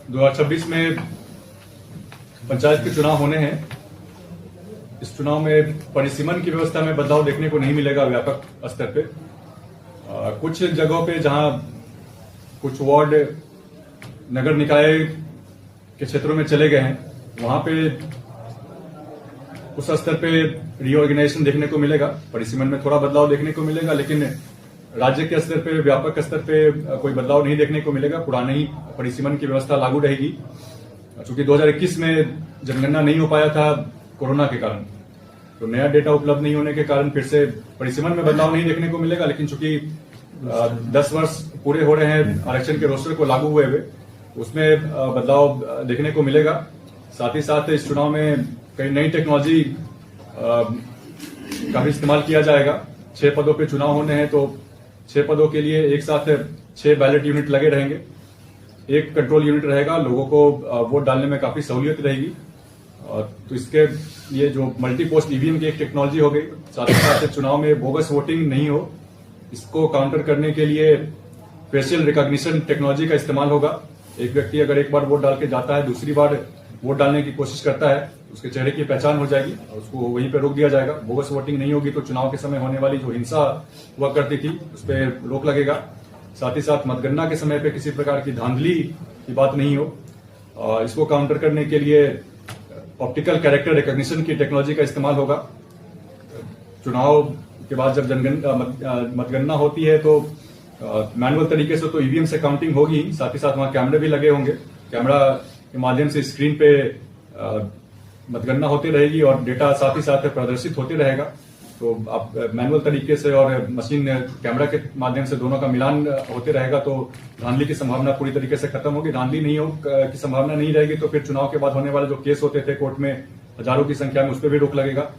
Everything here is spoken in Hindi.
2026 में पंचायत के चुनाव होने हैं। इस चुनाव में परिसीमन की व्यवस्था में बदलाव देखने को नहीं मिलेगा व्यापक स्तर पे। कुछ जगहों पे जहां कुछ वार्ड नगर निकाय के क्षेत्रों में चले गए हैं, वहां पे उस स्तर पे रीऑर्गेनाइजेशन देखने को मिलेगा, परिसीमन में थोड़ा बदलाव देखने को मिलेगा, लेकिन राज्य के स्तर पे, व्यापक स्तर पे कोई बदलाव नहीं देखने को मिलेगा। पुराने ही परिसीमन की व्यवस्था लागू रहेगी। चूंकि 2021 में जनगणना नहीं हो पाया था कोरोना के कारण, तो नया डेटा उपलब्ध नहीं होने के कारण फिर से परिसीमन में बदलाव नहीं देखने को मिलेगा। लेकिन चूंकि 10 वर्ष पूरे हो रहे हैं आरक्षण के रोस्टर को लागू हुए हुए, उसमें बदलाव देखने को मिलेगा। साथ ही साथ इस चुनाव में कई नई टेक्नोलॉजी का भी इस्तेमाल किया जाएगा। 6 पदों पे चुनाव होने हैं, तो 6 पदों के लिए एक साथ 6 बैलेट यूनिट लगे रहेंगे। एक कंट्रोल यूनिट रहेगा, लोगों को वोट डालने में काफी सहूलियत रहेगी। तो इसके ये जो मल्टी पोस्ट ईवीएम की एक टेक्नोलॉजी हो गई, साथ ही साथ चुनाव में बोगस वोटिंग नहीं हो, इसको काउंटर करने के लिए फेशियल रिकॉग्निशन टेक्नोलॉजी का इस्तेमाल होगा। एक व्यक्ति अगर एक बार वोट डाल के जाता है, दूसरी बार वोट डालने की कोशिश करता है, उसके चेहरे की पहचान हो जाएगी और उसको वहीं पर रोक दिया जाएगा। बोगस वोटिंग नहीं होगी तो चुनाव के समय होने वाली जो हिंसा हुआ करती थी, उस पर रोक लगेगा। साथ ही साथ मतगणना के समय पे किसी प्रकार की धांधली की बात नहीं हो। इसको काउंटर करने के लिए ऑप्टिकल कैरेक्टर रिकॉग्निशन की टेक्नोलॉजी का इस्तेमाल होगा। चुनाव के बाद जब मतगणना होती है तो मैनुअल तरीके से तो ईवीएम से काउंटिंग होगी, साथ ही साथ वहां कैमरे भी लगे होंगे। कैमरा के माध्यम से स्क्रीन पे मतगणना होती रहेगी और डेटा साथ ही साथ प्रदर्शित होते रहेगा। तो आप मैनुअल तरीके से और मशीन कैमरा के माध्यम से दोनों का मिलान होते रहेगा, तो धांधली की संभावना पूरी तरीके से खत्म होगी। धांधली नहीं हो की संभावना नहीं रहेगी तो फिर चुनाव के बाद होने वाले जो केस होते थे कोर्ट में हजारों की संख्या में, उस पर भी रोक लगेगा।